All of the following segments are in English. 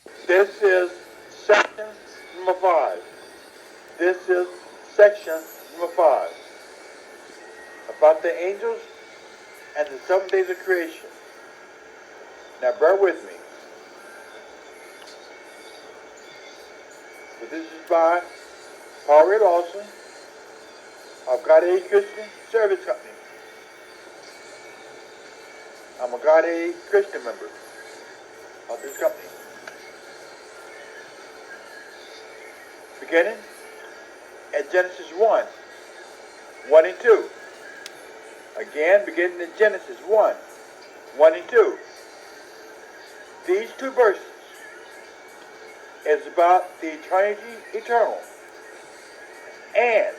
This is section number 5. This is section number 5. About the angels and the 7 days of creation. Now bear with me. So this is by Paul Ray Lawson of God Aid Christian Service Company. I'm a God Aid Christian member of this company. Beginning at Genesis 1, 1 and 2. Again, beginning at Genesis 1, 1 and 2. These two verses is about the eternity eternal and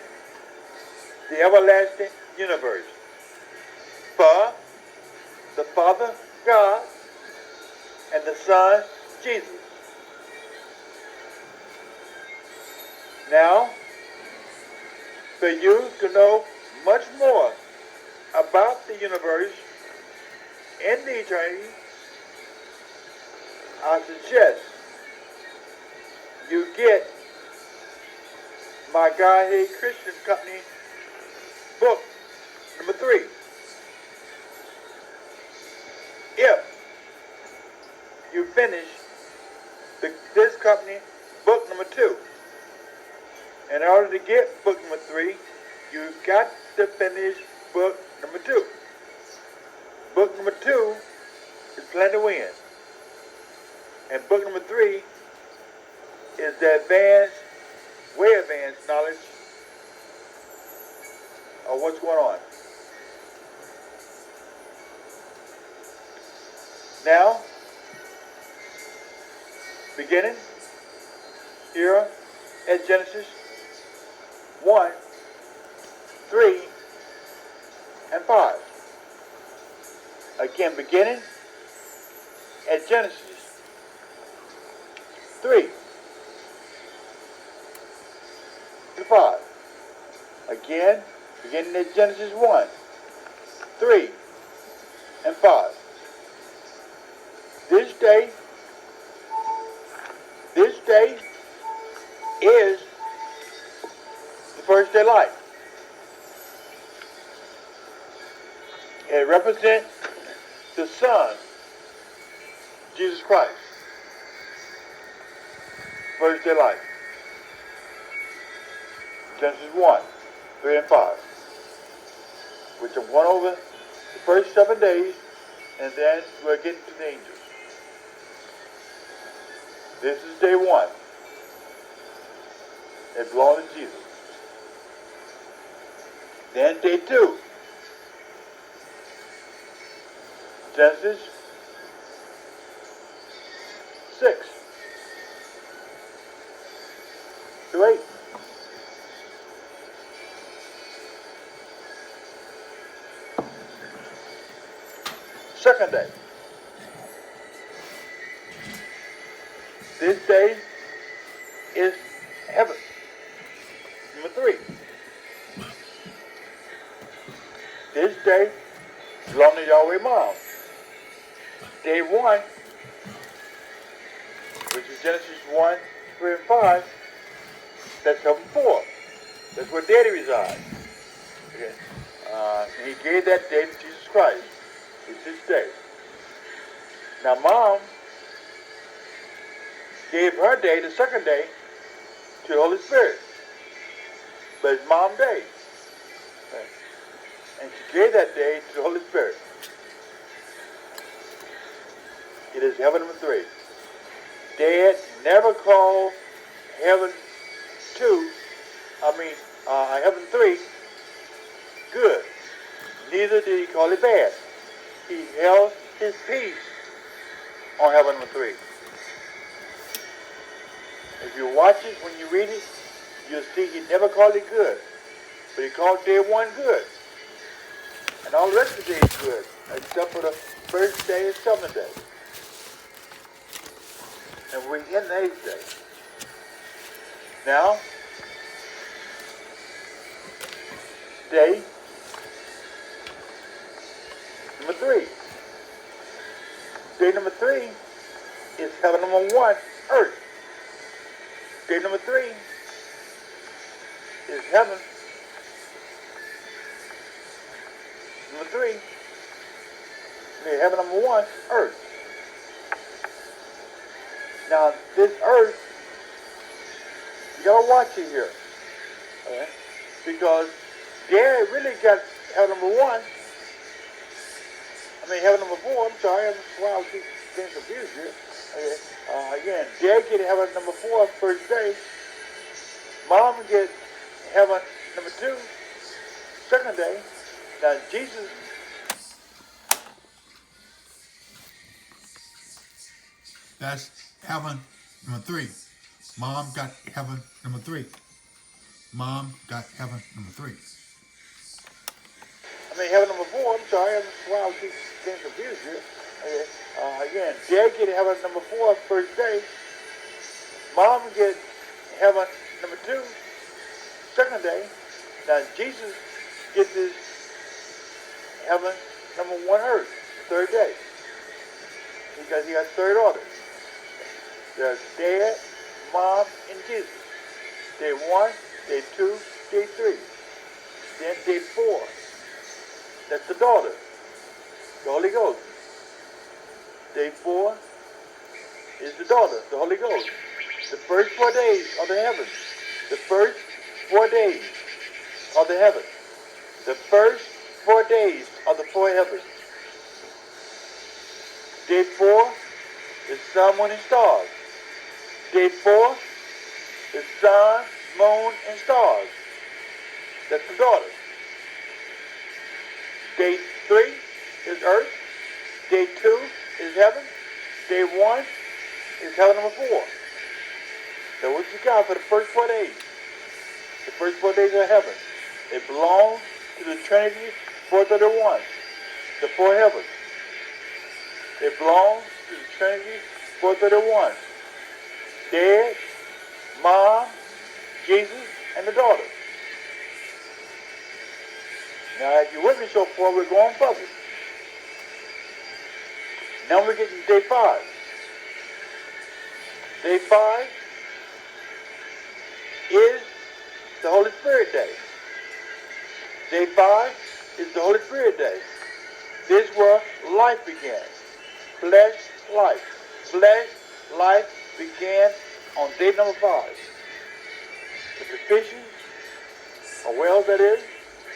the everlasting universe. For the Father, God, and the Son, Jesus. Now, for you to know much more about the universe and the eternity, I suggest you get my Godhead Christian Company book number 3. If you finish this company book number 2. In order to get book number 3, you've got to finish book number 2. Book number 2 is Plan to Win. And book number 3 is the way advanced knowledge of what's going on. Now, beginning here at Genesis 1, 3, and 5. Again, beginning at Genesis 3 to 5. Again, beginning at Genesis 1, 3, and 5. This day is the first day of life. It represents the Son, Jesus Christ. First day of life. Genesis 1, 3, and 5. Which have gone over the first 7 days, and then we'll get to the angels. This is day 1. It belongs to Jesus. Then day 2. Genesis 6 to 8. Second day. This day is heaven. Number 3. This day belongs to Yahweh Mom. Day 1, which is Genesis 1, 3, and 5, that's heaven 4. That's where Daddy resides. Okay. He gave that day to Jesus Christ. It's his day. Now, Mom gave her day, the second day, to the Holy Spirit. But it's Mom's day. Okay. And she gave that day to the Holy Spirit. It is heaven number 3. Dad never called heaven 2, heaven 3, good. Neither did he call it bad. He held his peace on heaven number 3. If you watch it, when you read it, you'll see he never called it good. But he called day 1 good. And all the rest of the day is good, except for the first day and 7th day. And we're in the 8th day. Now, day number 3. Day number 3 is heaven number 1 earth. Day number 3 is heaven. Number 3, heaven number 1, earth. Now, this earth, you gotta watch it here. Okay? Because there really got heaven number 1. Heaven number 4, I'm sorry, that's why I was getting confused here. Okay. Again, Dad get heaven number 4 first day. Mom get heaven number 2 second day. Now Jesus, that's heaven number 3. Mom got heaven number 3. Mom got heaven number 3. Heaven number 4, I'm sorry, that's why I was getting confused here. Okay. Again, Dad get heaven number 4 first day. Mom get heaven number 2 second day. Now Jesus gets his heaven number 1 earth third day. Because he got third order. There's Dad, Mom, and Jesus. Day 1, day 2, day 3. Then day 4. That's the daughter, the Holy Ghost. Day 4 is the daughter, the Holy Ghost. The first 4 days of the heavens. The first 4 days of the heavens. The first 4 days of the 4 heavens. Day 4 is sun, moon, and stars. Day 4 is sun, moon, and stars. That's the daughter. Day 3 is earth. Day 2 is heaven. Day 1 is heaven number 4. So what you got for the first 4 days? The first 4 days of heaven. It belongs to the Trinity 431. The 4 heavens. It belongs to the Trinity 431. Dad, Mom, Jesus, and the daughter. Now, if you're with me so far, we're going further. Now we're getting day 5. Day 5 is the Holy Spirit day. Day 5 is the Holy Spirit day. This is where life began. Flesh life. Flesh life began on day number 5. With the fishes, or whales that is,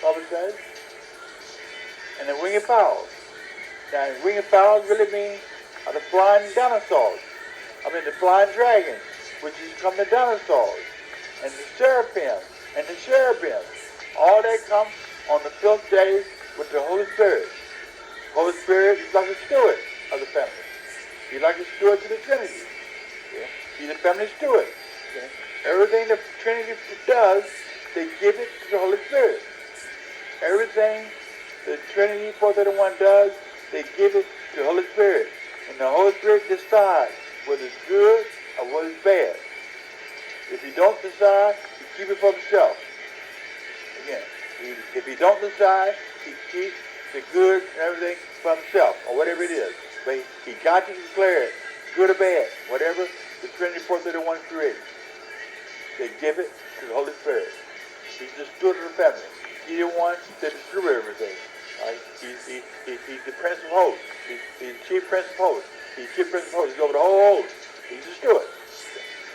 Father says, and the winged fowls. Now, winged fowls really mean the flying dinosaurs. The flying dragons, which is from the dinosaurs, and the seraphim, and the cherubim. All that comes on the 5th day with the Holy Spirit. Holy Spirit is like a steward of the family. He's like a steward to the Trinity. Yeah? He's a family steward. Okay? Everything the Trinity does, they give it to the Holy Spirit. Everything the Trinity 431 does, they give it to the Holy Spirit. And the Holy Spirit decides whether it's good or whether it's bad. If he don't decide, he keeps it for himself. Again, if he don't decide, he keeps the good and everything for himself, or whatever it is. But he got to declare it, good or bad, whatever the Trinity 431 created. They give it to the Holy Spirit. He's the steward of the family. He's the one that distributes everything. Right? He's the Prince of Hosts. He's the Chief Prince of Hosts. He's Chief Prince of Hosts. He's over the whole host. He's the steward.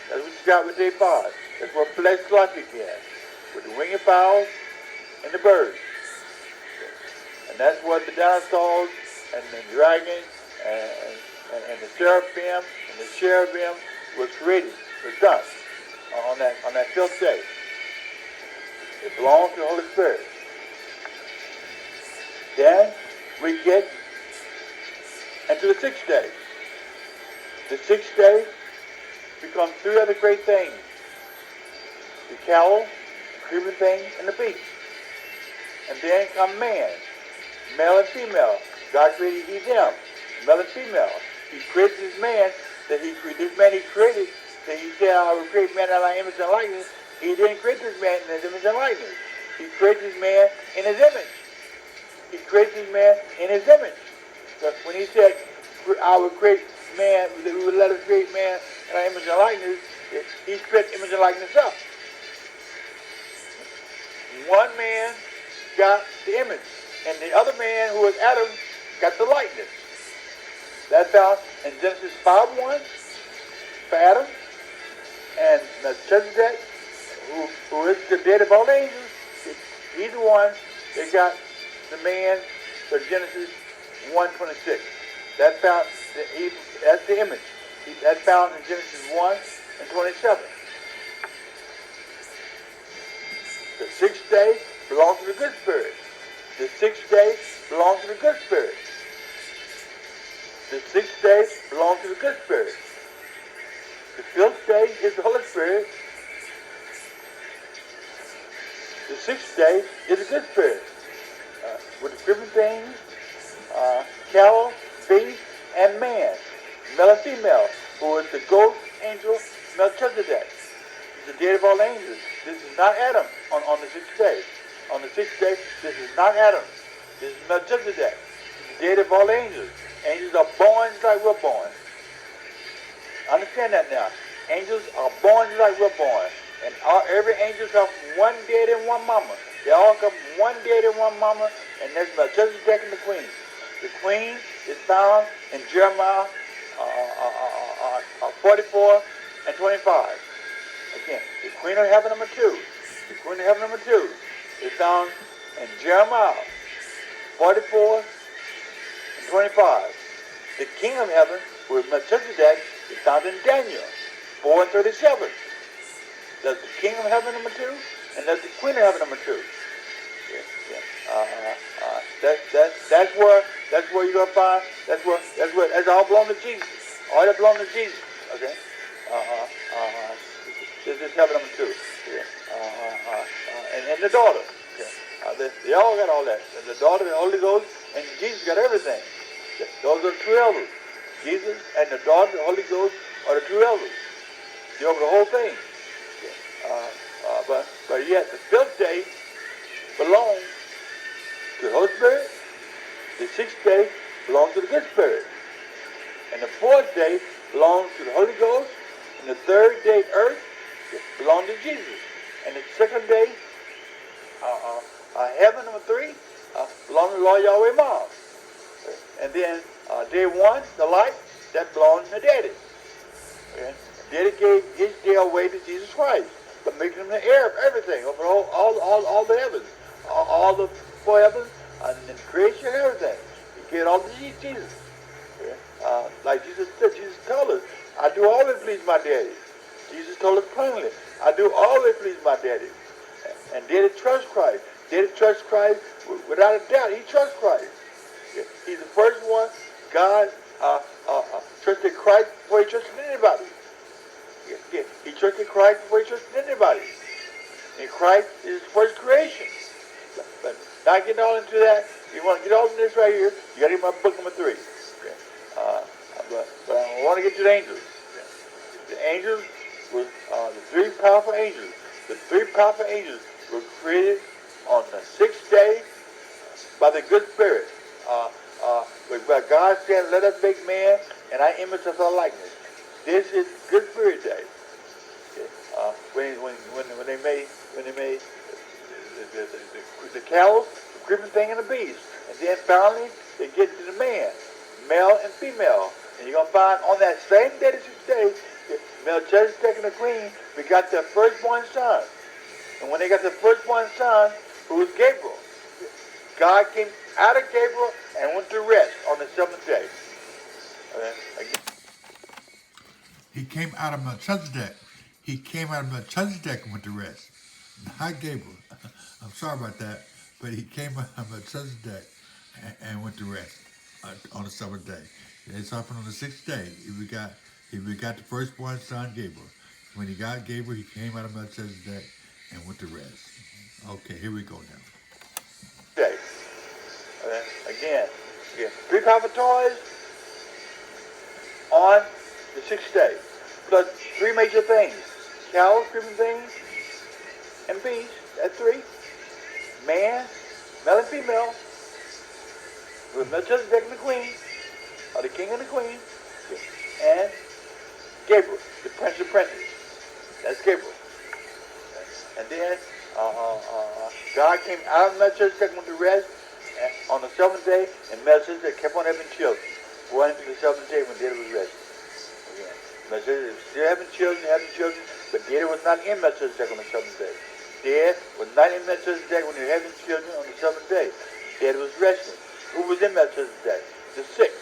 That's what you got with day 5. That's where flesh life began. With the winged fowls and the birds. And that's what the dinosaurs and the dragons and the seraphim and the cherubim was created, was done on that 5th day. It belongs to the Holy Spirit. Then we get into the 6th day. The 6th day becomes 3 other great things. The cattle, creeping thing, and the beast. And then come man, male and female. God created he them, male and female. He created this man that he created. This man he created that he said, I will create man in my image and likeness. He didn't create this man in his image and likeness. He created this man in his image. He created this man in his image. So when he said, I will create man, we would let us create man in our image and likeness, he split image and likeness up. One man got the image, and the other man, who was Adam, got the likeness. That's found in Genesis 5:1 for Adam, and Melchizedek, who is the dead of all angels, he's the one that got the man for Genesis 1:26. That's found. That's the image. That's found in Genesis 1:27. The sixth day belongs to the good spirit. The sixth day belongs to the good spirit. The sixth day belongs to the good spirit. The fifth day is the Holy Spirit. The sixth day is the good spirit. With the different things, cattle, beast, and man, male and female, who is the ghost angel Melchizedek. He's the dead of all angels. This is not Adam on the sixth day. On the sixth day, this is not Adam. This is Melchizedek. He's the dead of all angels. Angels are born just like we're born. Understand that now. Angels are born just like we're born. And every angel comes from one daddy and one mama. They all come from one daddy and one mama, and that's Melchizedek and the queen. The queen is found in Jeremiah 44:25. Again, the queen of heaven number 2. The queen of heaven number 2 is found in Jeremiah 44:25. The king of heaven, who is Melchizedek, is found in Daniel 4:37. That's the king of heaven number 2, and that's the queen of heaven number 2. That's where you're gonna find. That's all belong to Jesus. All that belong to Jesus. Okay. This is heaven number 2. And the daughter. Okay. They all got all that. And the daughter, the Holy Ghost, and Jesus got everything. Those are the 2 elders. Jesus and the daughter, the Holy Ghost, are the 2 elders. They over the whole thing. But yet the 5th day belongs to the Holy Spirit. The 6th day belongs to the good spirit. And the 4th day belongs to the Holy Ghost. And the 3rd day, earth, belongs to Jesus. And the 2nd day, heaven number 3, belongs to Lord Yahweh Mom. And then day 1, the light, that belongs to Daddy. Okay? Daddy gave his day away to Jesus Christ, but making him the heir of everything, over all the heavens, all the 4 heavens, and creation and everything. He gave it all to Jesus. Okay? Like Jesus said, Jesus told us, I do always please my Daddy. Jesus told us plainly, I do always please my Daddy. And Daddy trusts Christ. Daddy trusts Christ without a doubt. He trusts Christ. Okay? He's the first one. God trusted Christ before he trusted anybody. Yeah. He trusted Christ before he trusted anybody. And Christ is his first creation. But not getting all into that. You want to get all in this right here, you got to get my book number 3. Okay. But I want to get to the angels. Okay. The angels were the 3 powerful angels. The 3 powerful angels were created on the 6th day by the good spirit. Where God said, let us make man in our image of our likeness. This is Good Spirit Day. Okay. When they made the cows, the creeping thing, and the beast, and then finally they get to the man, male and female, and you're gonna find on that same day, the 6th day, Melchizedek and the queen, we got their firstborn son, and when they got their firstborn son, who was Gabriel, God came out of Gabriel and went to rest on the 7th day. Okay. He came out of Melchizedek. He came out of Melchizedek and went to rest. Not Gabriel. I'm sorry about that, but he came out of Melchizedek and went to rest on the 7th day. It's happened on the 6th day. He begot the firstborn son, Gabriel. When he got Gabriel, he came out of Melchizedek and went to rest. Okay, here we go now. Day. Again, 3 powerful toys on the 6th day, plus 3 major things: cows, creeping things, and beasts. That's 3. Man, male and female, with Melchizedek and the queen, or the king and the queen. and Gabriel, the Prince of Princes. That's Gabriel. And then God came out of Melchizedek went to rest on the seventh day, and Melchizedek kept on having children. Well into the seventh day when David was resting. Again, Melchizedek was still having children, but David was not in Melchizedek on the seventh day. David was not in Melchizedek when he was having children on the seventh day. David was resting. Who was in Melchizedek? The sixth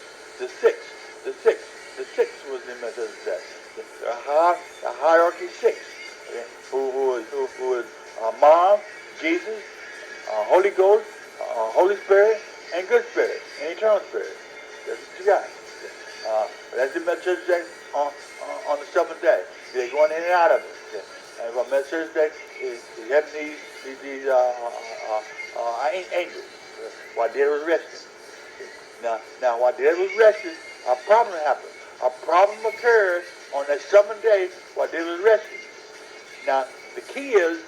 was in Melchizedek. The hierarchy six. Okay? Who was Mom, Jesus, Holy Ghost, Holy Spirit, and Good Spirit, and Eternal Spirit. That's what you got. That's the Melchizedek on the seventh day. They're going in and out of it. Okay? And what Melchizedek is having these angels while David was resting. Now while David was resting, a problem happened. A problem occurred on that seventh day while David was resting. Now, the key is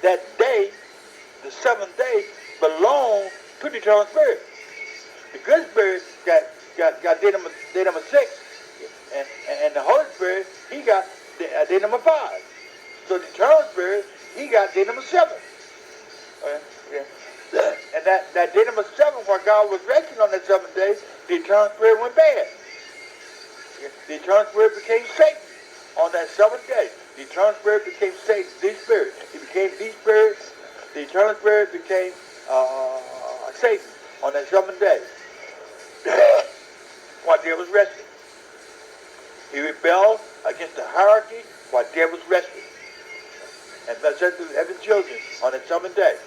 that day, the seventh day, belonged to the eternal spirit. The good spirit got day number 6, and the Holy Spirit, he got day number 5. So the eternal spirit, he got day number 7. Okay? And that day number 7, while God was resting on that seventh day, the eternal spirit went bad. The eternal spirit became Satan on that seventh day. The eternal spirit became Satan, the spirit. He became the spirit. The eternal spirit became Satan on that seventh day. While David was resting. He rebelled against the hierarchy while David was resting. And Melchizedek was having children on that seventh day.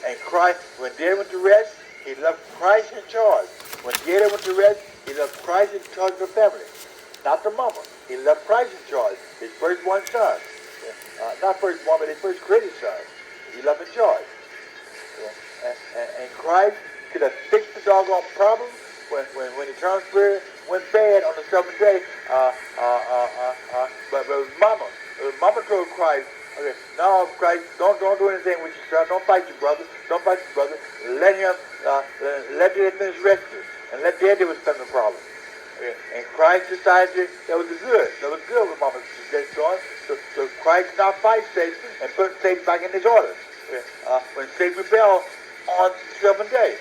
And Christ, when David went to rest, he left Christ in charge. When David went to rest, he left Christ in charge of the family. Not the mama. He left Christ in charge, his firstborn son. Not firstborn, but his first created son. He left in charge. And Christ could have fixed the doggone problem when the eternal spirit went bad on the seventh day. But it was mama. Mama told Christ, okay, no, Christ, don't do anything with your son. Don't fight your brother. Don't fight your brother. Let him, let him finish resting. And let Daddy was spend the problem. Okay. And Christ decided that was good. That was good with Mama suggested on. So Christ now fight Satan and put Satan back in his order. Okay. When Satan rebelled on the seventh day,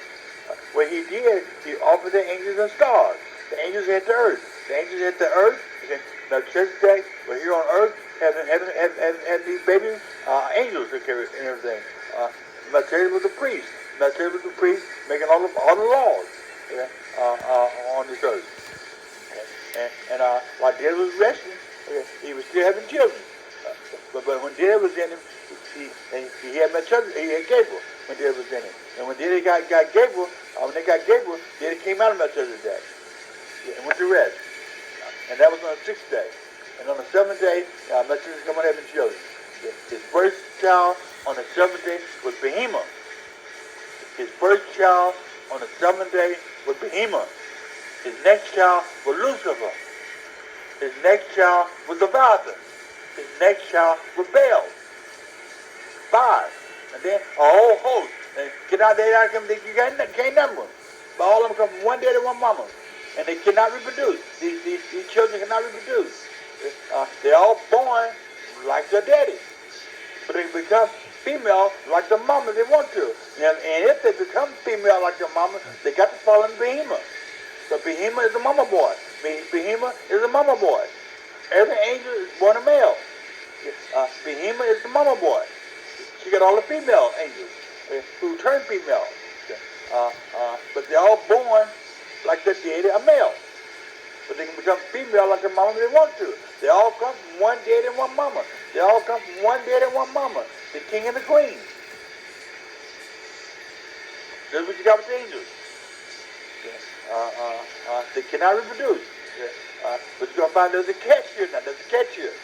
what he did, he offered the angels and stars. The angels hit the earth. The angels hit the earth. Melchizedek, we're here on earth, having these babies, angels that carry and everything. Melchizedek was a priest. Melchizedek was a priest making all the laws. Okay, on this earth. Okay. And while David was resting, okay, he was still having children. But when David was in him, he had Melchizedek, he had Gabriel when David was in him. And when David got Gabriel, David came out of Melchizedek and went to rest. And that was on the 6th day. And on the 7th day, Melchizedek come out having children. His first child on the 7th day was Behemoth. His first child on the 7th day was Behemoth. His next child was Lucifer. His next child was Leviathan. His next child was Baal. 5. And then a whole host. And you can't number them. But all of them come from one daddy, one mama. And they cannot reproduce. These children cannot reproduce. They're all born like their daddy. But they become female like their mama they want to. And if they become female like their mama, they got to fall in Behemoth. So Behemoth is a mama boy. Behemoth is a mama boy. Every angel is born a male. Behemoth is the mama boy. She got all the female angels who turn female. But they're all born like their daddy, a male. But they can become female like their mama they want to. They all come from one daddy and one mama. They all come from one daddy and one mama. The king and the queen. That's what you got with the angels. They cannot reproduce. But you're going to find there's a catch here now. There's a catch here.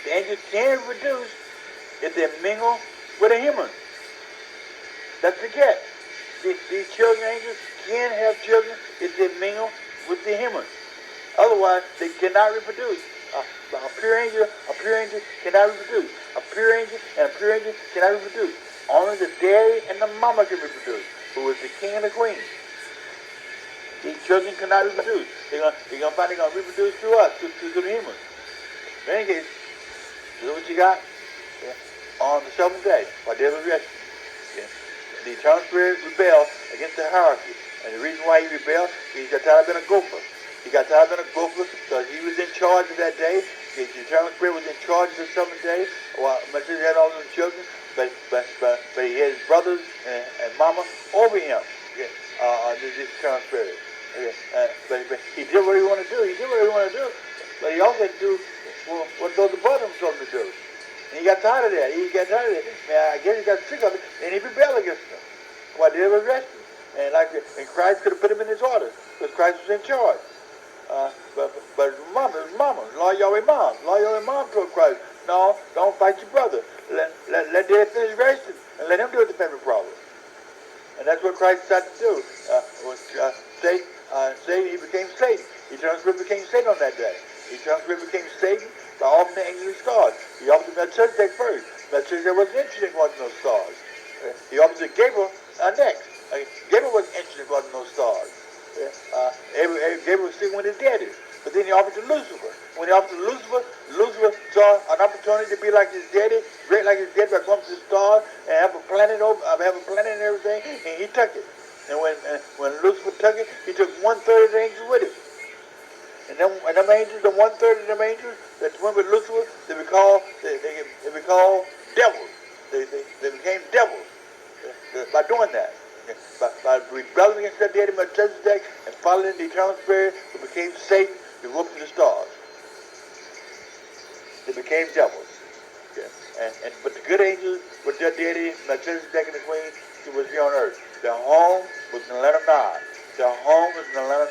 The angels can reproduce if they mingle with a human. That's the catch. These children angels can have children if they mingle with the humans. Otherwise, they cannot reproduce. A pure angel cannot reproduce. A pure angel and a pure angel cannot reproduce. Only the daddy and the mama can reproduce, who is the king and the queen. These children cannot reproduce. They're gonna reproduce through us, through the humans. In any case, this is what you got on the seventh day, while David rested. Yeah. The eternal spirit rebelled against the hierarchy. And the reason why he rebelled, he got tired of being a gopher. He got tired of being a gopher because he was in charge of that day. The eternal spirit was in charge of the seventh day. Well, Melchizedek had all his children, but he had his brothers and mama over him. Yeah. This eternal spirit. Yeah. But he did what he wanted to do. He did what he wanted to do. But he also had to do what those above him told him to do. And he got tired of that. Man, I guess he got sick of it, and he rebelled against them. While they were resting. And Christ could have put him in his orders, because Christ was in charge. But his mama, Lord Yahweh mom told Christ, no, don't fight your brother. Let Dad finish resting, and let him deal with the family problem. And that's what Christ decided to do. Satan, he became Satan. Eternal Spirit became Satan on that day. Eternal Spirit became Satan by offering the angels of stars. He offered to Melchizedek first. Melchizedek wasn't interested in watching those stars. He offered to Gabriel next. Gabriel wasn't interested in watching those stars. Gabriel was sitting with his daddy. But then he offered to Lucifer. When he offered to Lucifer, Lucifer saw an opportunity to be like his daddy, great like his daddy, by going to the stars and have a planet and everything, and he took it. And when Lucifer took it, he took 1/3 of the angels with him. And them angels, the 1/3 of them angels that went with Lucifer, they be called devils. They became devils by doing that. By rebelling against their deity Melchizedek and following the eternal spirit, who became Satan, who whooped the stars. They became devils. Yeah. But the good angels with their deity Melchizedek and the queen, who was here on earth. Their home was in the land of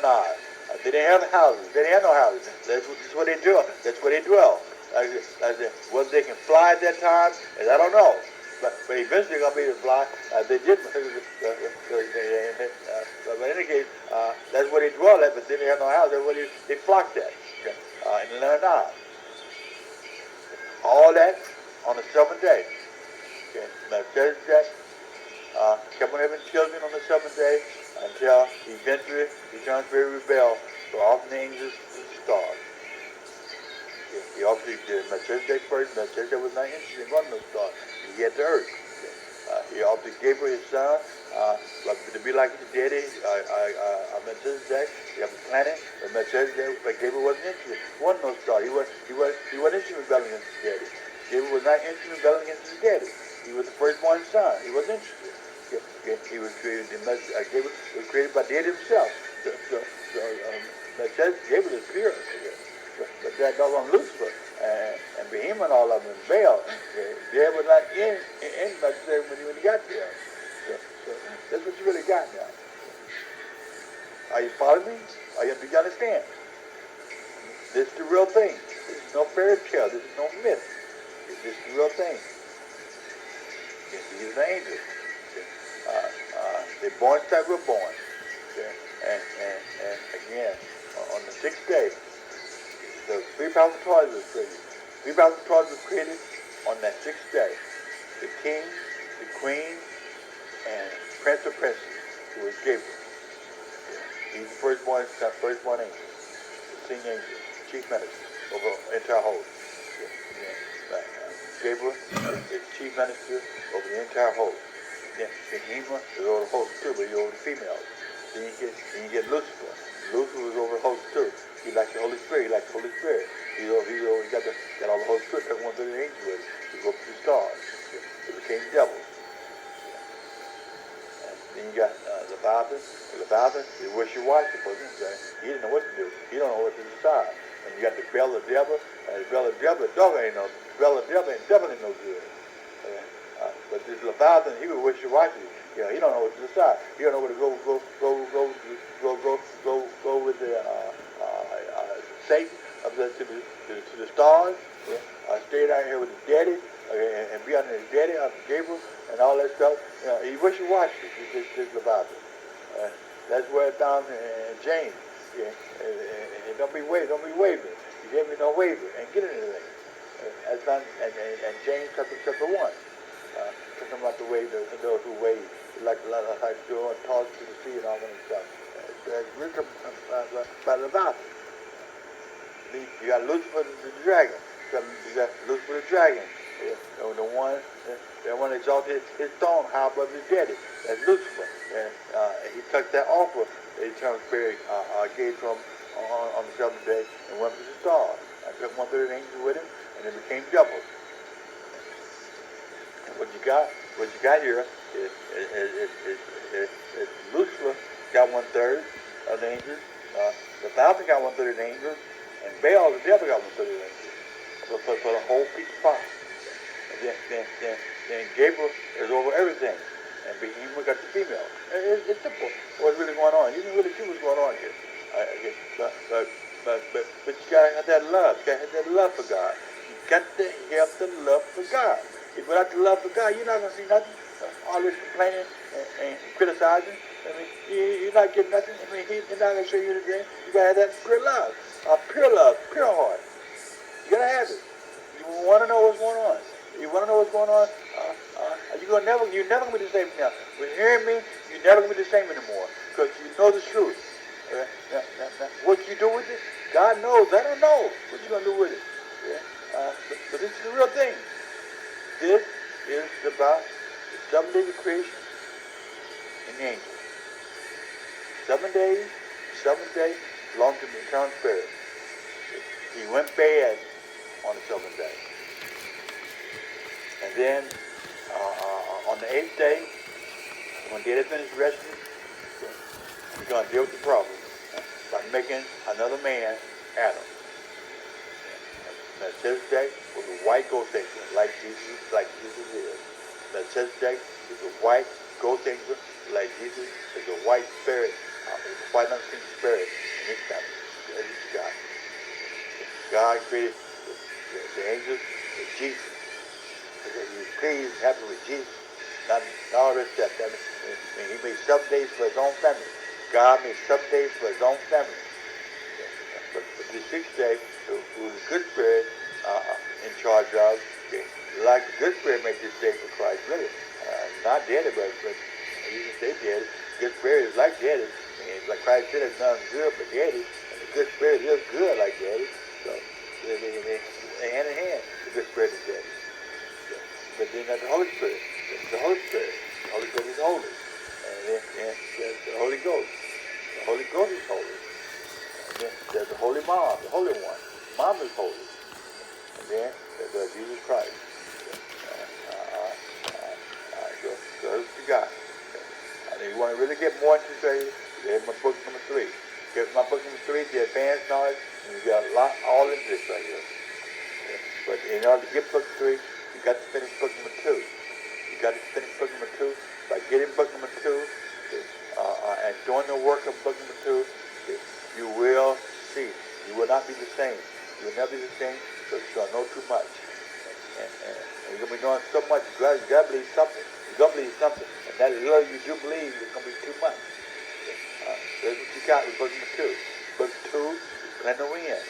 Nod. They didn't have houses. They didn't have no houses. That's where they dwell. Whether they can fly at that time, I don't know. But eventually they're going to be able to fly. They did. But in any case, that's where they dwell at, but then they have no house. That's where they flocked at. In the land of Nod. All that on the seventh day. Okay. Melchizedek kept on having children on the seventh day until eventually the eternal spirit rebelled for offering the angels to the stars. He obviously did Melchizedek first. Melchizedek was not interested in running those stars. He had the earth. He obviously gave her his son to be like his daddy, Melchizedek. He had the planet, but Gabriel wasn't interested. He wasn't no star. He wasn't interested in rebelling against his daddy. Gabriel was not interested in rebelling against his daddy. He was the firstborn son. He wasn't interested. He was created. Gabriel was created by daddy himself. Melchizedek, Gabriel is pure. But that doggone Lucifer and Behemoth and all of them and Baal, they were not in Melchizedek when he got there. So that's what you really got now. Are you following me? Do you understand? This is the real thing. This is no fairy tale. This is no myth. This is the real thing. These are the angels. They're born just like we're born. And again, on the sixth day, the 3,000 toys was created. 3,000 toys was created on that sixth day. The king, the queen, and prince of princes, who was Gabriel. He's the firstborn angel, the senior angel, chief minister over the entire host. Gabriel is chief minister over the entire host. Then Behemoth is over the host too, but he's over the females. Then you get Lucifer. Lucifer was over the host too. He likes the Holy Spirit. He got all the Holy Spirit. That 1/3 of the angels with him. He go up to the stars. They became devils. And then you got Leviathan. He wished your wife before him. He didn't know what to do. He don't know what to decide. And you got the bell of the devil. And the bell of the devil, devil ain't no good. But this Leviathan, he would wish your wife to. He don't know what to decide. He don't know where to go with the Satan up there to the stars. Stay down here with his daddy and be under his daddy, Gabriel, and all that stuff. He wish you watched it. This Leviathan. That's where it's down in James. And don't be wavering. You gave me no waver and get anything. That's not, and James chapter 1. Talking about the way those who wave, like do and toss to the sea and all that stuff. written by Leviathan. You got Lucifer the dragon. You got Lucifer the dragon. The one exalted his throne high above his daddy. That's Lucifer. And he took that offer that the eternal spirit gave to him on the seventh day and went to the stars. I took 1/3 angels with him, and it became double. And what you got here is Lucifer got 1/3 of the angels. The Leviathan got 1/3 of the angels, and Baal the devil got 1/3 of the angels. For the whole piece of fire. Then Gabriel is over everything, and Behemoth got the female. It's simple. What's really going on? You can really see what's going on here. But you gotta have that love. You gotta have that love for God. You got to have the love for God. If without the love for God, you're not gonna see nothing. All this complaining and criticizing. I mean, you're not getting nothing. I mean, he's not gonna show you anything. You gotta have that pure love, pure heart. You gotta have it. You want to know what's going on. You want to know what's going on. You're never gonna be the same now. When you hear me, you're never gonna be the same anymore because you know the truth. Now, what you do with it, God knows. I don't know what you're gonna do with it. But this is the real thing. This is about the 7 days of creation and the angels. 7 days, 7th day belongs to the eternal spirit. He went bad on the 7th day. And then on the 8th day, when Daddy finished resting, he's going to deal with the problem by making another man, Adam. Melchizedek was a white ghost angel, like Jesus is. Melchizedek is a white ghost angel, like Jesus is a white spirit, a white unseen spirit in his family. That's what God. God created the angels with Jesus. He was pleased and happy with Jesus. Not all this stuff. He made 7 days for his own family. God made 7 days for his own family. But the 6th day, who the good spirit in charge of, like the good spirit made this day for Christ, really. Not daddy, but you can say daddy. The good spirit is like daddy. And like Christ said, it's not good but daddy. And the good spirit is good like daddy. So they hand in hand, the good spirit is daddy. But then there's the Holy Spirit. The Holy Spirit. The Holy Spirit is holy. And then there's the Holy Ghost. The Holy Ghost is holy. And then there's the Holy Mom, the Holy One. Mom is holy. And then there's Jesus Christ. So that's what you got. And if you want to really get more into say, there's my book number 3. Get my book number 3, the advanced knowledge, and you got a lot all in this right here. But in order to get book 3, you got to finish book number 2. You got to finish book number 2. By getting book number 2 and doing the work of book number 2, you will see. You will not be the same. You will never be the same because you're going to know too much. And you're going to be knowing so much. You got to believe something. You got to believe something. And that little you do believe is going to be too much. That's what you got with book number 2. Book 2, you plan to win.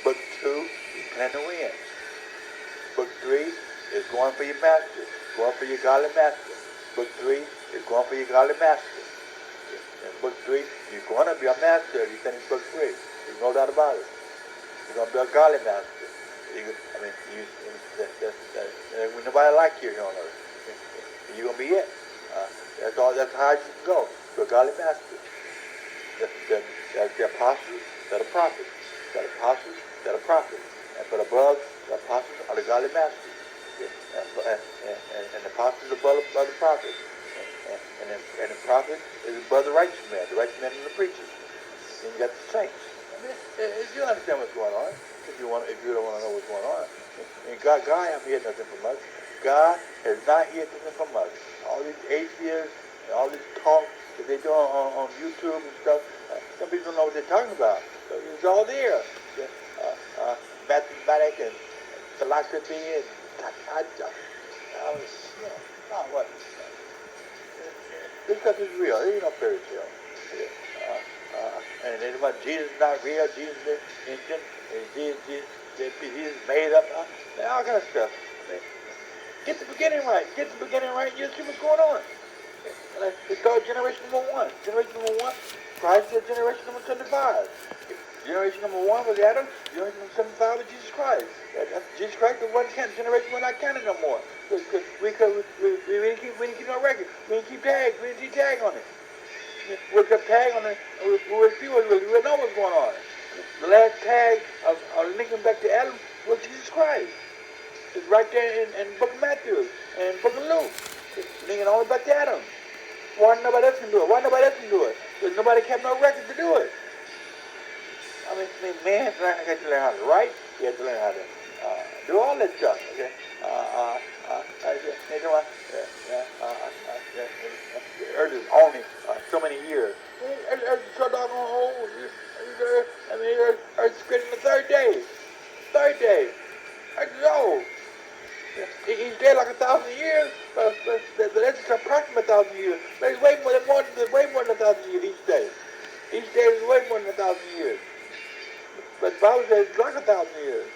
Book 2, you plan to win. Book 3 is going for your master. Going for your godly master. Book 3 is going for your godly master. In book 3, you're going to be a master if you finish book 3. There's no doubt about it. You're going to be a godly master. Nobody like you here on earth. You're going to be it. That's how you can go. To a godly master. That's the apostles, that are prophets. The apostles, that are prophets. And for the above, the apostles are the godly masters. And the apostles are above the prophets. And the prophet is above the righteous man and the preachers. Then you got the saints. I mean, if you understand what's going on, if you don't want to know what's going on, and God haven't hid nothing from us. God has not hid nothing from us. All these atheists and all this talk that they do on YouTube and stuff, some people don't know what they're talking about. So it's all there. Mathematics and philosophy and what? This stuff is real. It ain't no fairy tale. And then about Jesus is not real. Jesus is ancient. Jesus made up. All kind of stuff. Get the beginning right. Get the beginning right. You'll see what's going on. Let's start generation number 1. Generation number 1. Christ is generation number 75. Generation number 1 was Adam. Generation number 75 was Jesus Christ. Jesus Christ was one generation we're not counting no more. We didn't keep no record. We didn't keep tag. We didn't keep tag on it. We kept tag on it. We know what's going on. The last tag of linking back to Adam was Jesus Christ. It's right there in Book of Matthew and Book of Luke. It's linking only back to Adam. Why nobody else can do it? Why nobody else can do it? Because nobody kept no record to do it. I mean, man had to learn how to write. He had to learn how to do all that stuff. Okay. The earth is only so many years. Earth is so doggone old. I mean, Earth is created on the third day. Third day. Earth is old. Each day like 1,000 years, but that's just approximate 1,000 years. But it's way more than 1,000 years each day. Each day is way more than 1,000 years. But the Bible says it's like 1,000 years.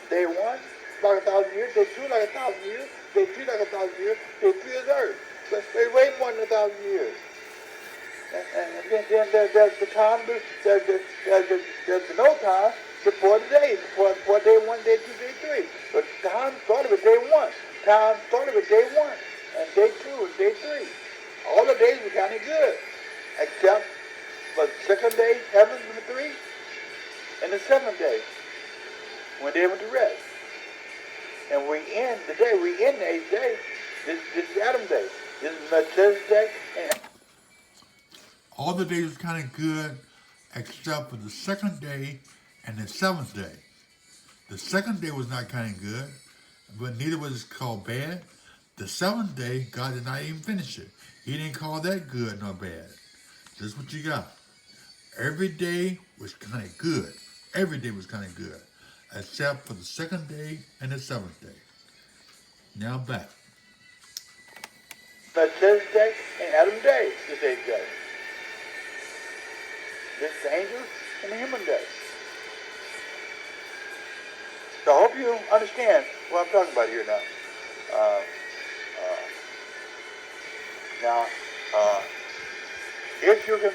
Day 1, like 1,000 years. Day 2, like 1,000 years. Day 3, like 1,000 years. Day 3 is Earth. But it's way more than 1,000 years. And then there's the time, there's the no time before the day, before day 1, day 2, day 3. But time started with day 1. Time started with day 1. And day 2 and day 3. All the days were counted good. Except for the second day, heaven, number 3, and the seventh day, when they went to rest. And we end the 8th day. This is Adam's day. This is Melchizedek. All the days was kind of good, except for the second day and the seventh day. The second day was not kind of good, but neither was it called bad. The seventh day, God did not even finish it. He didn't call that good nor bad. Just what you got. Every day was kind of good. Every day was kind of good, except for the second day and the seventh day. Now back. Melchizedek and Adam's day, this 8th day. This is the angels and the human day. So I hope you understand what I'm talking about here now. If you can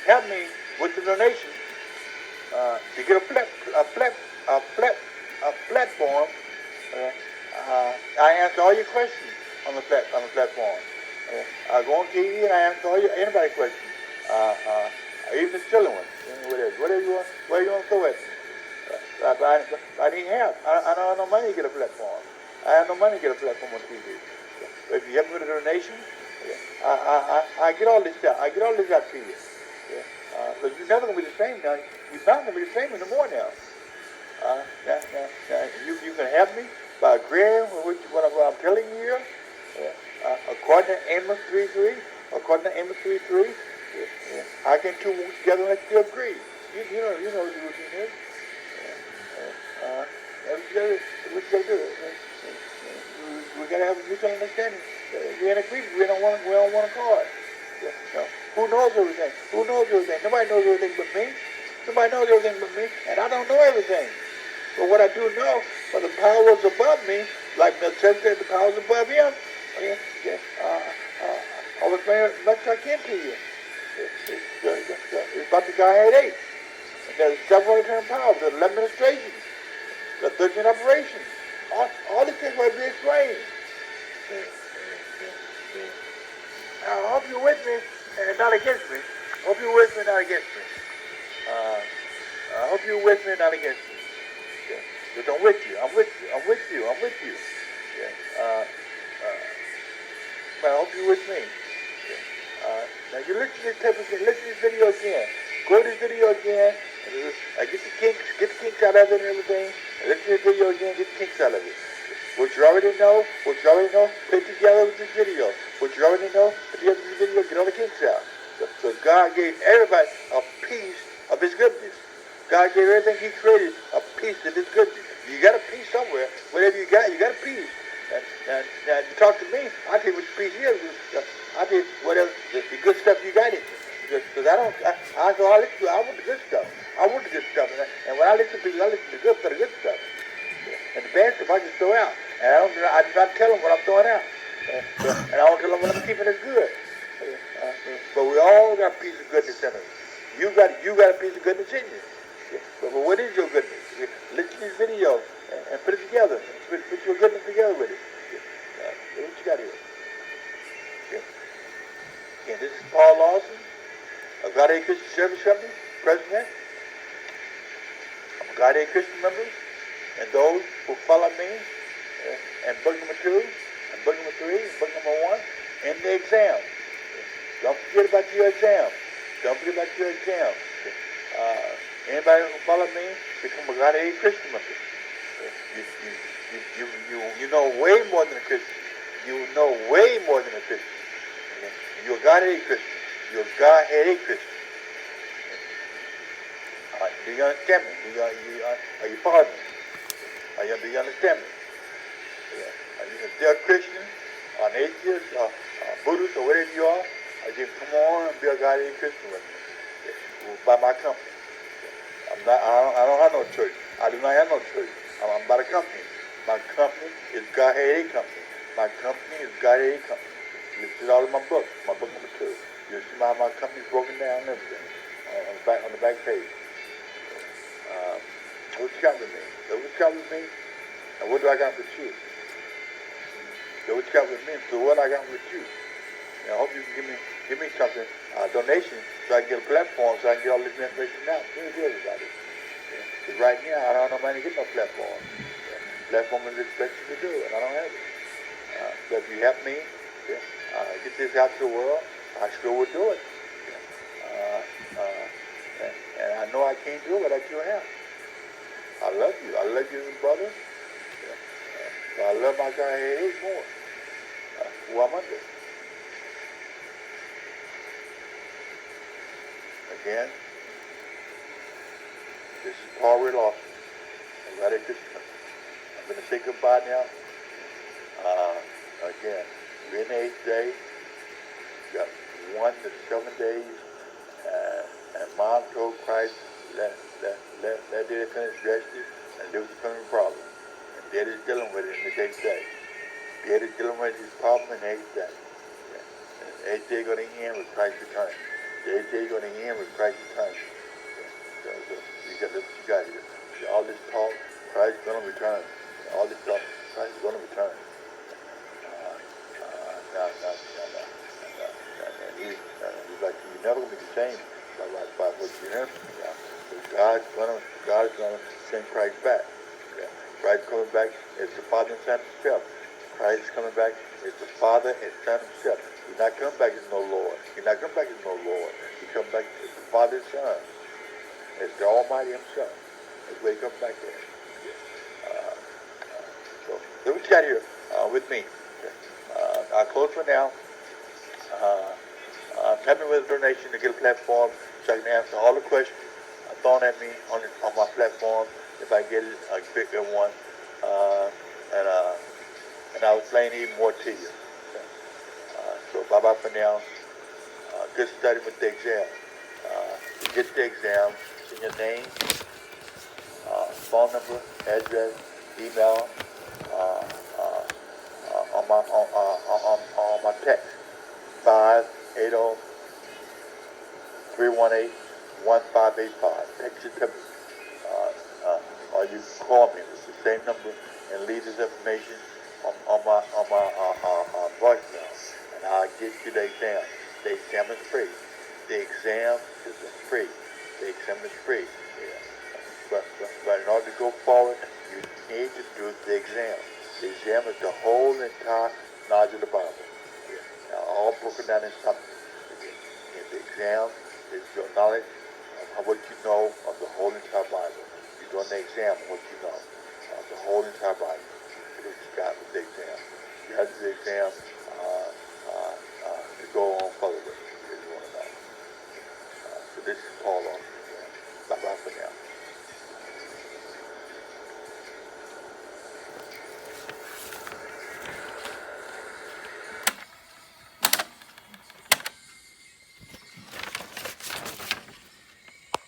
help me with the donation to get a platform, I answer all your questions on the platform. I go on TV and I answer anybody's questions. Even the silly ones, whatever you want to throw at me. I need help. I don't have no money to get a platform. I have no money to get a platform on TV. But if you help me with a donation, I get all this stuff. I get all this out to you. Because you're never going to be the same now. You're not going to be the same anymore now. You can help me by agreeing with what I'm telling you here. According to Amos 3:3, I can two work together and let you agree. You know what the routine is. We got to do it. We got to have a mutual understanding. We ain't agreed. We don't want a card. Who knows everything? Nobody knows everything but me. And I don't know everything. But what I do know, for the powers above me, like Melchizedek, the powers above him, I will explain as much as I can to you. It's about the Godhead 8. And there's several different powers, there's 11 administrations, the 13 operations. All these things will be explained. I hope you're with me and not against me. I hope you're with me and not against me. I hope you're with me and not against me. Because I'm with you. But I hope you're with me. Now you listen to this video again. Go to this video again. Get the kinks out of it and everything. And listen to the video again. Get the kinks out of it. What you already know, put together with this video. What you already know, put together with this video, get all the kinks out. So God gave everybody a piece of his goodness. God gave everything he created a piece of his goodness. You got a piece somewhere. Whatever you got a piece. Now you talk to me, I'll tell you what the piece is. I'll tell you whatever the good stuff you got in it. Because I want the good stuff. And when I listen to people, I listen to the good stuff. And the bad stuff I just throw out. And I try to tell them what I'm throwing out. And I don't tell them what I'm keeping as good. We all got a piece of goodness in us. You got a piece of goodness in you. Yeah. But what is your goodness? Yeah. Listen to this video and put it together. Put your goodness together with it. Yeah. What you got here? Yeah. Again, this is Paul Lawson of God A Christian Service Company, President. I'm a God A Christian member, and those who follow me, and book number 2, and book number 3, and book number 1, and the exam. Don't forget about your exam. Don't forget about your exam. Anybody who follow me, become a God A Christian member. You know way more than a Christian. You know way more than a Christian. You're a God A Christian. You're a God A Christian. Do you understand me? Are you following me? Do you understand me? You can still Christian, or an atheist, or Buddhist, or whatever you are. You can come on and be a God A Christian with me. By my company. I don't have no church. I do not have no church. I'm about a company. My company is God A Company. My company is God A Company. You see it all in my book number 2. You'll see how my company's broken down and everything on the back page. What you got with me? What you got with me? And what do I got with you? What you got with me? So what I got with you? I hope you can give me something, donation, so I can get a platform, so I can get all this information out. Very good about it. Because right now, I don't know money to get no platform. Platform is expected to do, and I don't have it. So if you help me get this out to the world, I sure would do it. And I know I can't do it without your help. I love you. I love you as a brother. But I love my God here more. Who I'm under. Again, this is Paul Ray Lawson. I'm right at this time. I'm going to say goodbye now. Again, we're in the 8th day. We got 1 to 7 days. And Mom told Christ, let Daddy finish resting and live with the coming problem. And Daddy's dealing with it in the 8th day. Daddy's dealing with his problem in the 8th day. And the 8th day going to end with Christ's return. The 8th day going to end with Christ's return. So you got here. All this talk, Christ's going to return. All this talk, Christ's going to return. He's like, you're never going to be the same by what you hear. God's gonna send Christ back. Christ coming back is the Father and Son himself. Christ is coming back is the Father and Son himself. He's not coming back as no Lord. He's not coming back as no Lord. He comes back as the Father and Son. It's the Almighty himself. That's where he comes back there. So what you got here with me? I'll close for now. Help me with a donation to get a platform so I can answer all the questions thrown at me on my platform. If I get it, a bigger one, and I'll explain even more to you. So bye bye for now. Good study with the exam. Get the exam. Send your name, phone number, address, email on my text 580-318-1585. Text it to me. Or you can call me. It's the same number, and leave this information on my voicemail, and I'll get you the exam. The exam is free. The exam is free. The exam is free. Yeah. But in order to go forward, you need to do the exam. The exam is the whole entire knowledge of the Bible. Yeah. Now, all broken down in something. And the exam is your knowledge of what you know of the whole entire Bible. You're doing the exam of what you know of the whole entire Bible. That's what you got with the exam. You have to do the exam